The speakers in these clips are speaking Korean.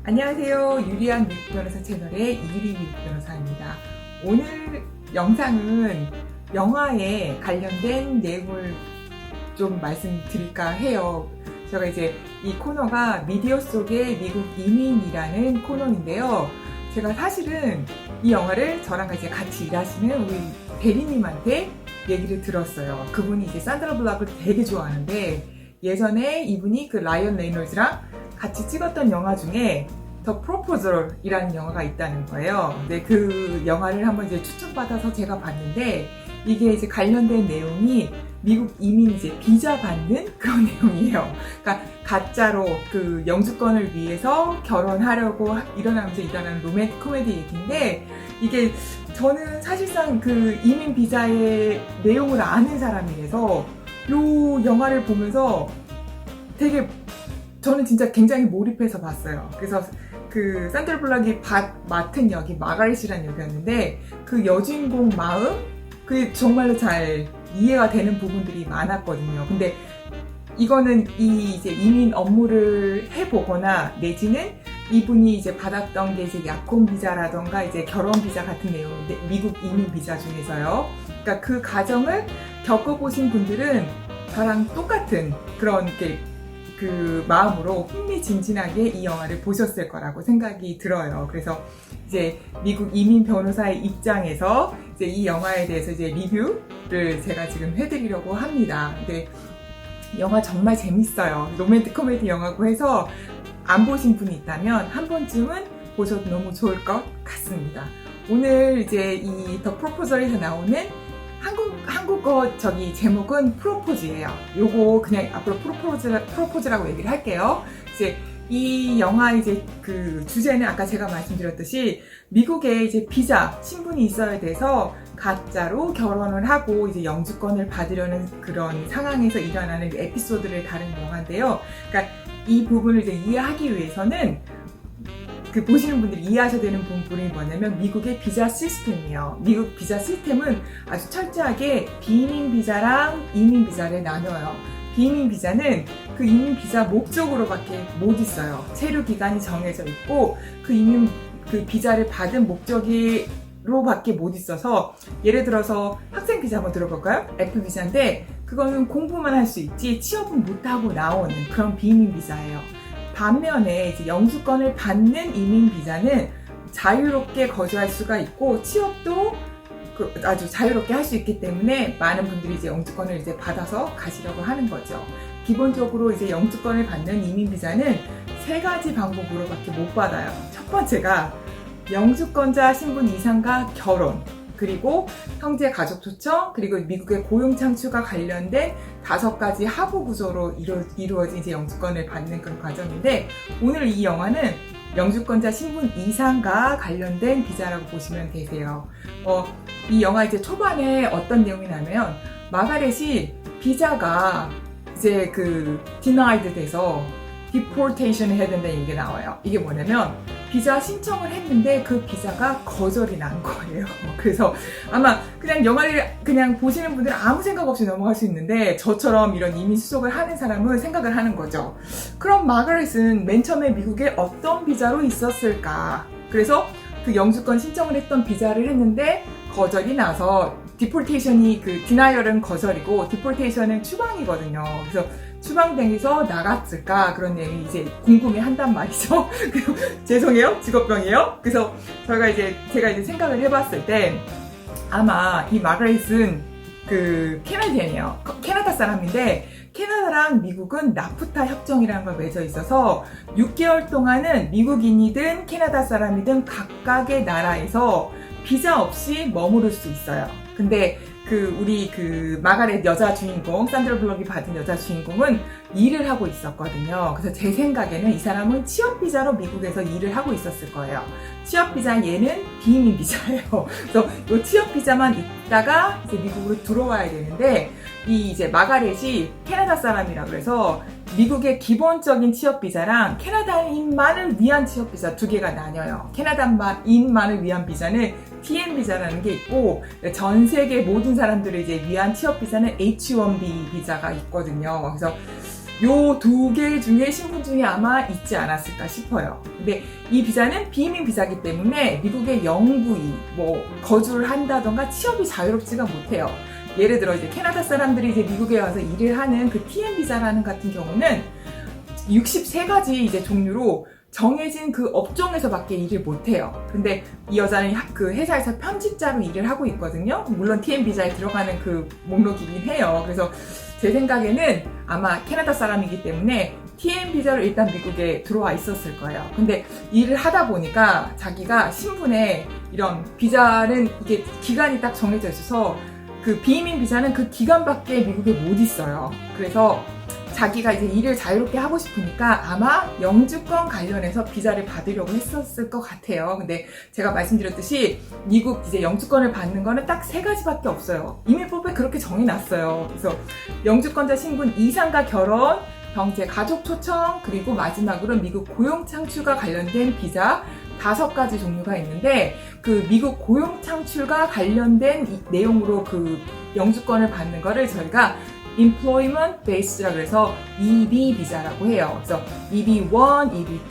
안녕하세요. 유리한 미국 변호사 채널의 이유리 미국 변호사입니다. 오늘 영상은 영화에 관련된 내용을 좀 말씀드릴까 해요. 제가 이제 이 코너가 미디어 속의 미국 이민이라는 코너인데요. 제가 사실은 이 영화를 저랑 같이 일하시는 우리 대리님한테 얘기를 들었어요. 그분이 이제 산드라 블락을 되게 좋아하는데 예전에 이분이 그 라이언 레이놀즈랑 같이 찍었던 영화 중에 더 프로포절이라는 영화가 있다는 거예요. 근데 그 영화를 한번 이제 추천받아서 제가 봤는데 이게 이제 관련된 내용이 미국 이민 이제 비자 받는 그런 내용이에요. 그러니까 가짜로 그 영주권을 위해서 결혼하려고 일어나면서 일어나는 로맨틱 코미디 얘기인데 이게 저는 사실상 그 이민 비자의 내용을 아는 사람이라서 이 영화를 보면서 되게 저는 진짜 굉장히 몰입해서 봤어요. 그래서 그 산드라 블락이 맡은 역이 마가렛이라는 역이었는데 그 여주인공 마음 그게 정말로 잘 이해가 되는 부분들이 많았거든요. 근데 이거는 이 이제 이민 업무를 해보거나 내지는 이분이 이제 받았던 게 이제 약혼 비자라던가 이제 결혼 비자 같은 내용, 미국 이민 비자 중에서요. 그러니까 그 과정을 겪어보신 분들은 저랑 똑같은 그런 그 마음으로 흥미진진하게 이 영화를 보셨을 거라고 생각이 들어요. 그래서 이제 미국 이민 변호사의 입장에서 이제 이 영화에 대해서 이제 리뷰를 제가 지금 해드리려고 합니다. 근데 영화 정말 재밌어요. 로맨틱 코미디 영화고 해서 안 보신 분이 있다면 한 번쯤은 보셔도 너무 좋을 것 같습니다. 오늘 이제 이 더 프로포절에서 나오는 한국어 제목은 프로포즈예요. 요거 그냥 앞으로 프로포즈라고 얘기를 할게요. 이제 이 영화 이제 그 주제는 아까 제가 말씀드렸듯이 미국에 이제 비자 신분이 있어야 돼서 가짜로 결혼을 하고 이제 영주권을 받으려는 그런 상황에서 일어나는 에피소드를 다룬 영화인데요. 그러니까 이 부분을 이제 이해하기 위해서는 그 보시는 분들이 이해하셔야 되는 부분이 뭐냐면 미국의 비자 시스템이에요. 미국 비자 시스템은 아주 철저하게 비이민 비자랑 이민 비자를 나눠요. 비이민 비자는 그 이민 비자 목적으로밖에 못 있어요. 체류 기간이 정해져 있고 그 이민 그 비자를 받은 목적으로밖에 못 있어서 예를 들어서 학생 비자 한번 들어볼까요? F 비자인데 그거는 공부만 할 수 있지 취업은 못하고 나오는 그런 비이민 비자예요. 반면에 이제 영주권을 받는 이민 비자는 자유롭게 거주할 수가 있고 취업도 아주 자유롭게 할 수 있기 때문에 많은 분들이 이제 영주권을 이제 받아서 가시려고 하는 거죠. 기본적으로 이제 영주권을 받는 이민 비자는 세 가지 방법으로밖에 못 받아요. 첫 번째가 영주권자 신분 이상과 결혼, 그리고 형제 가족 초청, 그리고 미국의 고용 창출과 관련된 5가지 하부 구조로 이루어진 이제 영주권을 받는 그런 과정인데 오늘 이 영화는 영주권자 신분 이상과 관련된 비자라고 보시면 되세요. 이 영화 이제 초반에 어떤 내용이 나면 마가렛이 비자가 이제 그 denied 돼서 deportation 해야 된다는 얘기가 나와요. 이게 뭐냐면 비자 신청을 했는데 그 비자가 거절이 난 거예요. 그래서 아마 그냥 영화를 그냥 보시는 분들은 아무 생각 없이 넘어갈 수 있는데 저처럼 이런 이민 수속을 하는 사람은 생각을 하는 거죠. 그럼 마가렛은 맨 처음에 미국에 어떤 비자로 있었을까? 그래서 그 영주권 신청을 했던 비자를 했는데 거절이 나서 디폴테이션이 그 디나이얼은 거절이고 디폴테이션은 추방이거든요. 그래서 추방당해서 나갔을까 그런 내용이 이제 궁금해 한단 말이죠. 죄송해요, 직업병이에요. 그래서 제가 이제 생각을 해봤을 때 아마 이 마가렛은 그 캐나디언이에요. 캐나다 사람인데 캐나다랑 미국은 나프타 협정이라는 걸 맺어 있어서 6개월 동안은 미국인이든 캐나다 사람이든 각각의 나라에서 비자 없이 머무를 수 있어요. 근데 우리 마가렛 여자 주인공, 산드라 블락이 받은 여자 주인공은 일을 하고 있었거든요. 그래서 제 생각에는 이 사람은 취업 비자로 미국에서 일을 하고 있었을 거예요. 취업 비자 얘는 비이민 비자예요. 그래서 이 취업 비자만 있다가 이제 미국으로 들어와야 되는데 이 이제 마가렛이 캐나다 사람이라 그래서 미국의 기본적인 취업 비자랑 캐나다인만을 위한 취업 비자 2개가 나뉘어요. 캐나다인만을 위한 비자는 TN 비자라는 게 있고 전 세계 모든 사람들을 이제 위한 취업 비자는 H1B 비자가 있거든요. 그래서 요 두 개 중에 신분 중에 아마 있지 않았을까 싶어요. 근데 이 비자는 비이민 비자이기 때문에 미국에 영구히 뭐 거주를 한다던가 취업이 자유롭지가 못해요. 예를 들어 이제 캐나다 사람들이 이제 미국에 와서 일을 하는 그 TN 비자라는 같은 경우는 63가지 이제 종류로 정해진 그 업종에서밖에 일을 못해요. 근데 이 여자는 그 회사에서 편집자로 일을 하고 있거든요. 물론 TN 비자에 들어가는 그 목록이긴 해요. 그래서 제 생각에는 아마 캐나다 사람이기 때문에 TN 비자로 일단 미국에 들어와 있었을 거예요. 근데 일을 하다 보니까 자기가 신분에 이런 비자는 이게 기간이 딱 정해져 있어서 그 비이민 비자는 그 기간밖에 미국에 못 있어요. 그래서 자기가 이제 일을 자유롭게 하고 싶으니까 아마 영주권 관련해서 비자를 받으려고 했었을 것 같아요. 근데 제가 말씀드렸듯이 미국 이제 영주권을 받는 거는 딱 3가지밖에 없어요. 이민법에 그렇게 정해놨어요. 그래서 영주권자 신분 이상과 결혼, 병재 가족 초청, 그리고 마지막으로 미국 고용 창출과 관련된 비자 5가지 종류가 있는데 그 미국 고용 창출과 관련된 내용으로 그 영주권을 받는 거를 저희가 Employment Based라고 해서 EB 비자라고 해요. 그래서 EB1, EB2,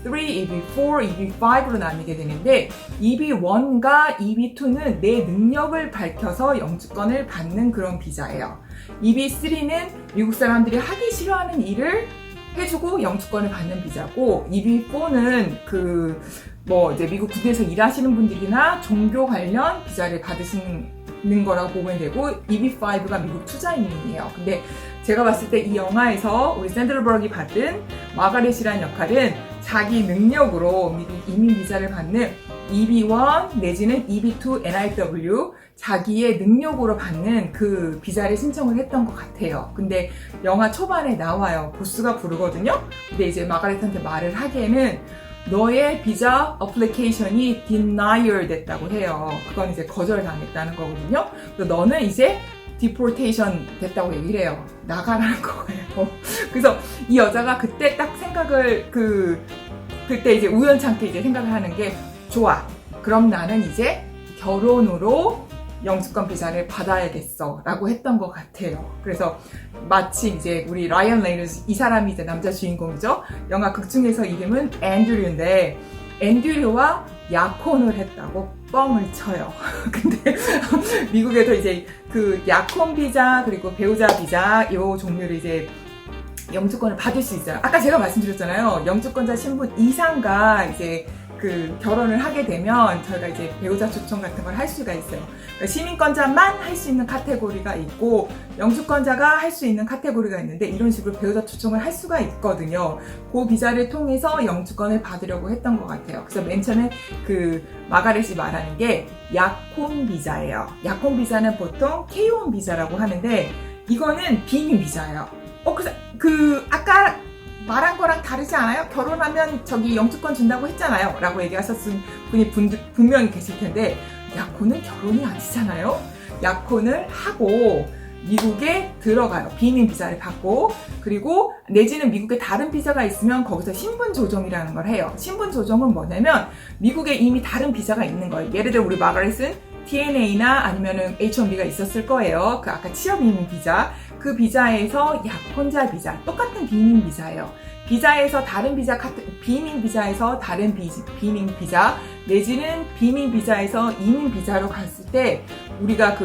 EB3, EB4, EB5로 나뉘게 되는데 EB1과 EB2는 내 능력을 밝혀서 영주권을 받는 그런 비자예요. EB3는 미국 사람들이 하기 싫어하는 일을 해주고 영주권을 받는 비자고, EB4는 뭐 이제 미국 군대에서 일하시는 분들이나 종교 관련 비자를 받으시는 거라고 보면 되고, EB5가 미국 투자이민이에요. 근데 제가 봤을 때 이 영화에서 우리 샌드라 버럭이 받은 마가렛이라는 역할은 자기 능력으로 미국 이민 비자를 받는 EB1 내지는 EB2 NIW 자기의 능력으로 받는 그 비자를 신청을 했던 것 같아요. 근데 영화 초반에 나와요. 보스가 부르거든요. 근데 이제 마가렛한테 말을 하기에는 너의 비자 어플리케이션이 denial 됐다고 해요. 그건 이제 거절당했다는 거거든요. 그래서 너는 이제 deportation 됐다고 얘기를 해요. 나가라는 거예요. 그래서 이 여자가 그때 딱 생각을 그때 이제 우연찮게 이제 생각을 하는 게, 좋아, 그럼 나는 이제 결혼으로 영주권 비자를 받아야겠어 라고 했던 것 같아요. 그래서 마치 이제 우리 라이언 레이너스, 이 사람이 이제 남자 주인공이죠. 영화 극 중에서 이름은 앤드류인데 앤드류와 약혼을 했다고 뻥을 쳐요. 근데 미국에도 이제 그 약혼 비자 그리고 배우자 비자 요 종류를 이제 영주권을 받을 수 있어요. 아까 제가 말씀드렸잖아요. 영주권자 신분 이상과 이제 그 결혼을 하게 되면 저희가 이제 배우자 초청 같은 걸 할 수가 있어요. 그러니까 시민권자만 할 수 있는 카테고리가 있고 영주권자가 할 수 있는 카테고리가 있는데 이런 식으로 배우자 초청을 할 수가 있거든요. 그 비자를 통해서 영주권을 받으려고 했던 것 같아요. 그래서 맨 처음에 그 마가렛이 말하는 게 약혼 비자예요. 약혼 비자는 보통 K1 비자라고 하는데 이거는 비이민 비자예요. 그래서 아까 말한 거랑 다르지 않아요? 결혼하면 저기 영주권 준다고 했잖아요 라고 얘기하셨은 분이 분명히 계실 텐데, 약혼은 결혼이 아니잖아요? 약혼을 하고 미국에 들어가요. 비이민 비자를 받고, 그리고 내지는 미국에 다른 비자가 있으면 거기서 신분 조정이라는 걸 해요. 신분 조정은 뭐냐면 미국에 이미 다른 비자가 있는 거예요. 예를 들어 우리 마가렛은 TNA나 아니면은 H1B가 있었을 거예요. 그 아까 취업 이민 비자. 그 비자에서 약혼자 비자, 똑같은 비이민 비자예요. 비자에서 다른 비자, 비이민 비자에서 다른 비이민 비자, 내지는 비이민 비자에서 이민 비자로 갔을 때 우리가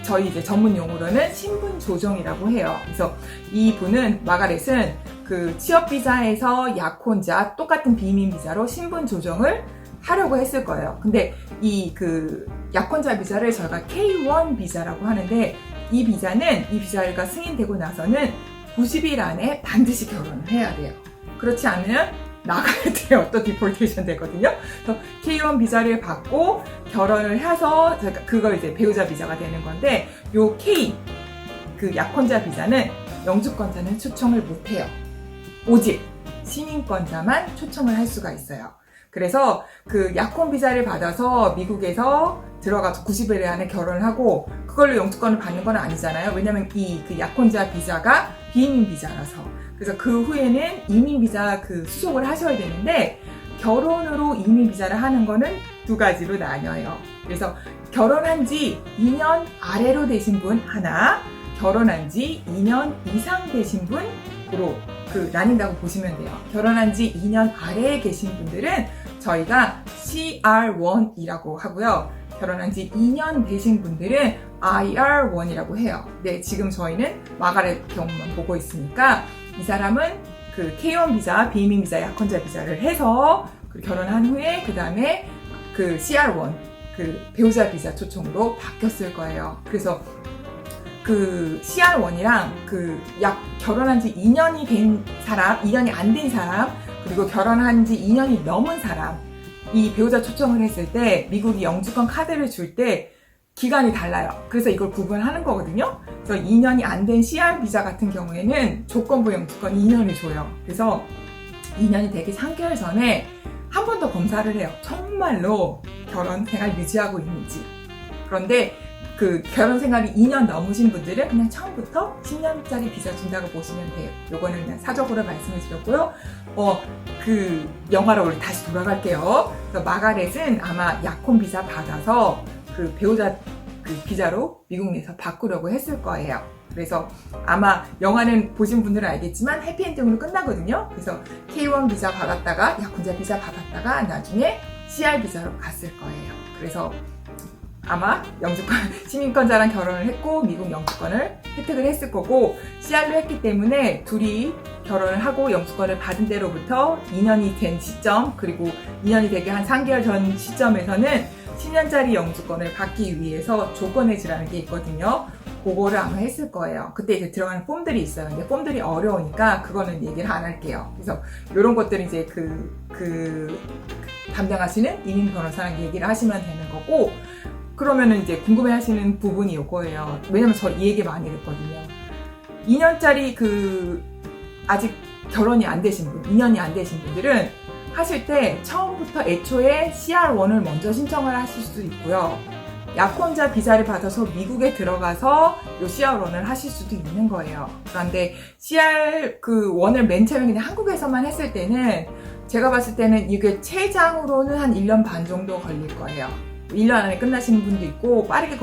저희 이제 전문 용어로는 신분 조정이라고 해요. 그래서 이 분은, 마가렛은 그 취업 비자에서 약혼자, 똑같은 비이민 비자로 신분 조정을 하려고 했을 거예요. 근데 이 약혼자 비자를 저희가 K1 비자라고 하는데, 이 비자가 승인되고 나서는 90일 안에 반드시 결혼을 해야 돼요. 그렇지 않으면 나가야 돼요. 또 디폴테이션 되거든요. 그래서 K1 비자를 받고 결혼을 해서 그걸 이제 배우자 비자가 되는 건데, 요 K, 약혼자 비자는 영주권자는 초청을 못 해요. 오직 시민권자만 초청을 할 수가 있어요. 그래서 약혼 비자를 받아서 미국에서 들어가서 90일 안에 결혼을 하고 그걸로 영주권을 받는 건 아니잖아요. 왜냐면 이 약혼자 비자가 비이민 비자라서. 그래서 그 후에는 이민 비자 수속을 하셔야 되는데, 결혼으로 이민 비자를 하는 거는 2가지로 나뉘어요. 그래서 결혼한 지 2년 아래로 되신 분 하나, 결혼한 지 2년 이상 되신 분 쪽으로 나뉜다고 보시면 돼요. 결혼한 지 2년 아래에 계신 분들은 저희가 CR1이라고 하고요. 결혼한 지 2년 되신 분들은 IR1이라고 해요. 네, 지금 저희는 마가렛 경우만 보고 있으니까 이 사람은 K1 비자, 비이민 비자, 약혼자 비자를 해서 결혼한 후에 그 다음에 CR1, 배우자 비자 초청으로 바뀌었을 거예요. 그래서 CR1이랑 결혼한 지 2년이 된 사람, 2년이 안 된 사람, 그리고 결혼한 지 2년이 넘은 사람, 이 배우자 초청을 했을 때 미국이 영주권 카드를 줄 때 기간이 달라요. 그래서 이걸 구분하는 거거든요. 그래서 2년이 안 된 CR 비자 같은 경우에는 조건부 영주권 2년을 줘요. 그래서 2년이 되기 3개월 전에 한 번 더 검사를 해요. 정말로 결혼 생활 유지하고 있는지. 그런데 결혼 생활이 2년 넘으신 분들은 그냥 처음부터 10년짜리 비자 준다고 보시면 돼요. 요거는 그냥 사적으로 말씀을 드렸고요. 영화로 우리 다시 돌아갈게요. 그래서 마가렛은 아마 약혼 비자 받아서 배우자 비자로 미국 내에서 바꾸려고 했을 거예요. 그래서 아마 영화는 보신 분들은 알겠지만 해피엔딩으로 끝나거든요. 그래서 K1 비자 받았다가 약혼자 비자 받았다가 나중에 CR 비자로 갔을 거예요. 그래서 아마 영주권, 시민권자랑 결혼을 했고 미국 영주권을 혜택을 했을 거고 CR로 했기 때문에 둘이 결혼을 하고 영주권을 받은 때로부터 2년이 된 시점, 그리고 2년이 되게 한 3개월 전 시점에서는 10년짜리 영주권을 받기 위해서 조건해지라는 게 있거든요. 그거를 아마 했을 거예요. 그때 이제 들어가는 폼들이 있어요. 근데 폼들이 어려우니까 그거는 얘기를 안 할게요. 그래서 이런 것들은 이제 담당하시는 이민 변호사랑 얘기를 하시면 되는 거고, 그러면은 이제 궁금해 하시는 부분이 이거예요. 왜냐면 저 이 얘기 많이 했거든요. 2년짜리 아직 결혼이 안 되신 분, 2년이 안 되신 분들은 하실 때 처음부터 애초에 CR1을 먼저 신청을 하실 수도 있고요. 약혼자 비자를 받아서 미국에 들어가서 요 CR1을 하실 수도 있는 거예요. 그런데 CR1을 맨 처음에 그냥 한국에서만 했을 때는 제가 봤을 때는 이게 최장으로는 한 1년 반 정도 걸릴 거예요. 1년 안에 끝나시는 분도 있고 빠르게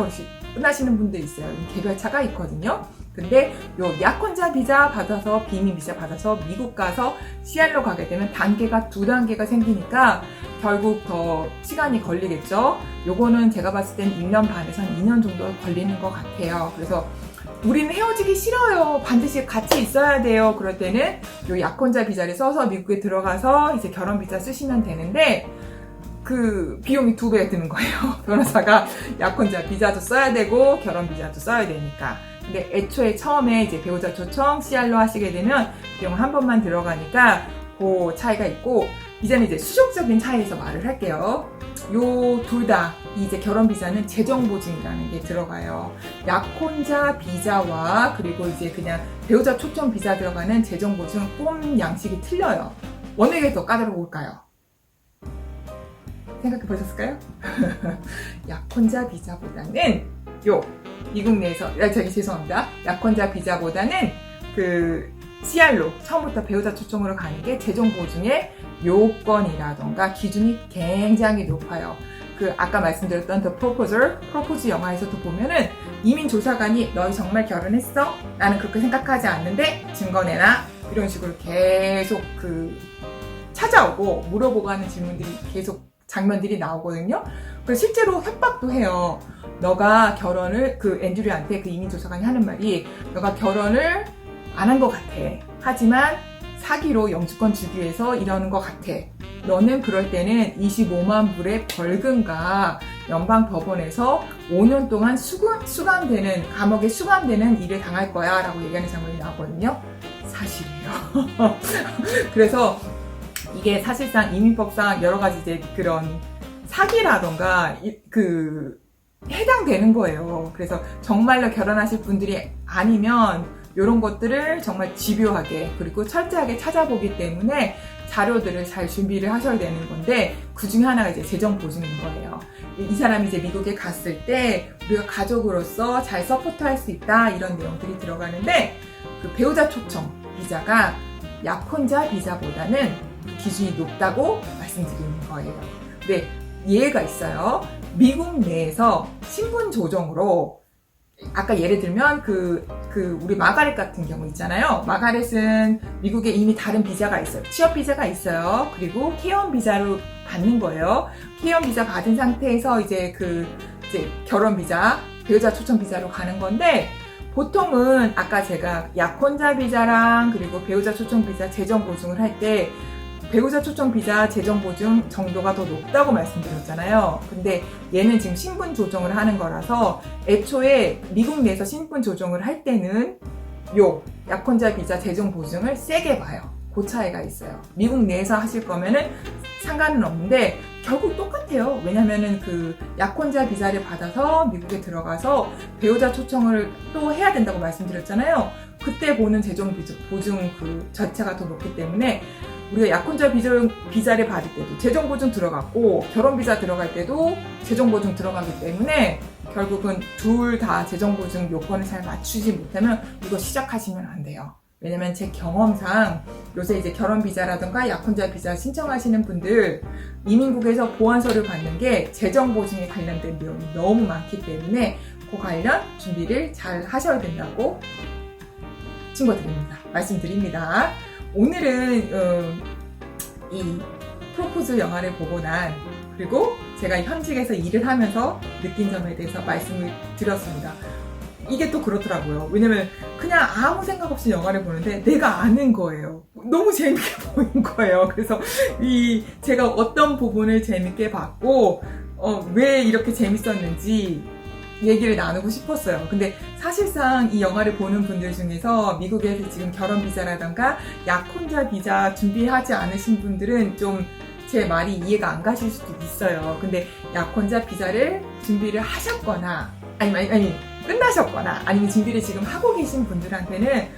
끝나시는 분도 있어요. 개별차가 있거든요. 근데 요 약혼자 비자 받아서 비이민 비자 받아서 미국 가서 CR로 가게 되면 단계가 2단계가 생기니까 결국 더 시간이 걸리겠죠. 요거는 제가 봤을 때는 1년 반에서 한 2년 정도 걸리는 것 같아요. 그래서 우리는 헤어지기 싫어요. 반드시 같이 있어야 돼요. 그럴 때는 요 약혼자 비자를 써서 미국에 들어가서 이제 결혼 비자 쓰시면 되는데 비용이 2배 드는 거예요. 변호사가 약혼자 비자도 써야 되고 결혼 비자도 써야 되니까. 근데 애초에 처음에 이제 배우자 초청 CR로 하시게 되면 비용은 한 번만 들어가니까 그 차이가 있고, 이제는 이제 수적적인 차이에서 말을 할게요. 요 둘 다 이제 결혼 비자는 재정 보증이라는 게 들어가요. 약혼자 비자와 그리고 이제 그냥 배우자 초청 비자 들어가는 재정 보증 폼 양식이 틀려요. 어느 게 더 까다로울까요? 생각해 보셨을까요? 약혼자 비자보다는 미국 내에서, 죄송합니다. 약혼자 비자보다는 CR로 처음부터 배우자 초청으로 가는 게 재정 보증의 요건이라던가 기준이 굉장히 높아요. 아까 말씀드렸던 The Proposal, 프로포즈 영화에서도 보면은 이민조사관이 너희 정말 결혼했어? 나는 그렇게 생각하지 않는데 증거 내놔? 이런 식으로 계속 찾아오고 물어보고 하는 질문들이 계속 장면들이 나오거든요. 그래서 실제로 협박도 해요. 너가 결혼을, 앤드류한테 이민조사관이 하는 말이, 너가 결혼을 안 한 것 같아. 하지만 사기로 영주권 주기 위해서 이러는 것 같아. 너는 그럴 때는 25만 불의 벌금과 연방 법원에서 5년 동안 수감되는, 감옥에 수감되는 일을 당할 거야 라고 얘기하는 장면이 나오거든요. 사실이에요. 그래서 이게 사실상 이민법상 여러 가지 이제 그런 사기라던가 해당되는 거예요. 그래서 정말로 결혼하실 분들이 아니면 이런 것들을 정말 집요하게 그리고 철저하게 찾아보기 때문에 자료들을 잘 준비를 하셔야 되는 건데, 그 중에 하나가 이제 재정 보증인 거예요. 이 사람이 이제 미국에 갔을 때 우리가 가족으로서 잘 서포트할 수 있다, 이런 내용들이 들어가는데, 배우자 초청 비자가 약혼자 비자보다는 기준이 높다고 말씀드리는 거예요. 근데 예외가 있어요. 미국 내에서 신분 조정으로 아까 예를 들면 우리 마가렛 같은 경우 있잖아요. 마가렛은 미국에 이미 다른 비자가 있어요. 취업 비자가 있어요. 그리고 K1 비자로 받는 거예요. K1 비자 받은 상태에서 이제 결혼 비자, 배우자 초청 비자로 가는 건데, 보통은 아까 제가 약혼자 비자랑 그리고 배우자 초청 비자 재정 보증을 할 때 배우자 초청 비자 재정 보증 정도가 더 높다고 말씀드렸잖아요. 근데 얘는 지금 신분 조정을 하는 거라서 애초에 미국 내에서 신분 조정을 할 때는 요 약혼자 비자 재정 보증을 세게 봐요. 그 차이가 있어요. 미국 내에서 하실 거면은 상관은 없는데 결국 똑같아요. 왜냐면은 약혼자 비자를 받아서 미국에 들어가서 배우자 초청을 또 해야 된다고 말씀드렸잖아요. 그때 보는 재정 보증 자체가 더 높기 때문에 우리가 약혼자 비자를 받을 때도 재정 보증 들어갔고 결혼 비자 들어갈 때도 재정 보증 들어가기 때문에 결국은 둘 다 재정 보증 요건을 잘 맞추지 못하면 이거 시작하시면 안 돼요. 왜냐면 제 경험상 요새 이제 결혼 비자라든가 약혼자 비자 신청하시는 분들 이민국에서 보완서를 받는 게 재정 보증에 관련된 내용이 너무 많기 때문에 그 관련 준비를 잘 하셔야 된다고 말씀드립니다. 오늘은 이 프로포즈 영화를 보고 난 그리고 제가 현직에서 일을 하면서 느낀 점에 대해서 말씀을 드렸습니다. 이게 또 그렇더라고요. 왜냐면 그냥 아무 생각 없이 영화를 보는데 내가 아는 거예요. 너무 재밌게 보인 거예요. 그래서 제가 어떤 부분을 재밌게 봤고 왜 이렇게 재밌었는지 얘기를 나누고 싶었어요. 근데 사실상 이 영화를 보는 분들 중에서 미국에서 지금 결혼 비자라던가 약혼자 비자 준비하지 않으신 분들은 좀 제 말이 이해가 안 가실 수도 있어요. 근데 약혼자 비자를 준비를 하셨거나 아니 끝나셨거나 아니면 준비를 지금 하고 계신 분들한테는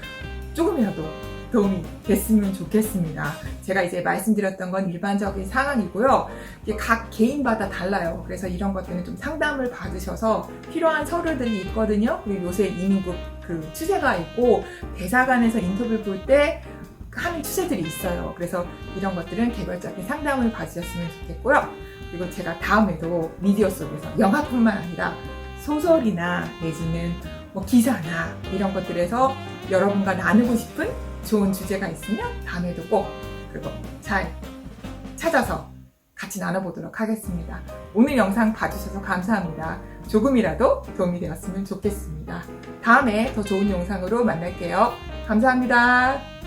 조금이라도 도움이 됐으면 좋겠습니다. 제가 이제 말씀드렸던 건 일반적인 상황이고요. 이게 각 개인마다 달라요. 그래서 이런 것들은 좀 상담을 받으셔서 필요한 서류들이 있거든요. 그리고 요새 이민국 추세가 있고 대사관에서 인터뷰 볼 때 하는 추세들이 있어요. 그래서 이런 것들은 개별적인 상담을 받으셨으면 좋겠고요. 그리고 제가 다음에도 미디어 속에서 영화뿐만 아니라 소설이나 내지는 기사나 이런 것들에서 여러분과 나누고 싶은 좋은 주제가 있으면 다음에도 꼭 그거 잘 찾아서 같이 나눠보도록 하겠습니다. 오늘 영상 봐주셔서 감사합니다. 조금이라도 도움이 되었으면 좋겠습니다. 다음에 더 좋은 영상으로 만날게요. 감사합니다.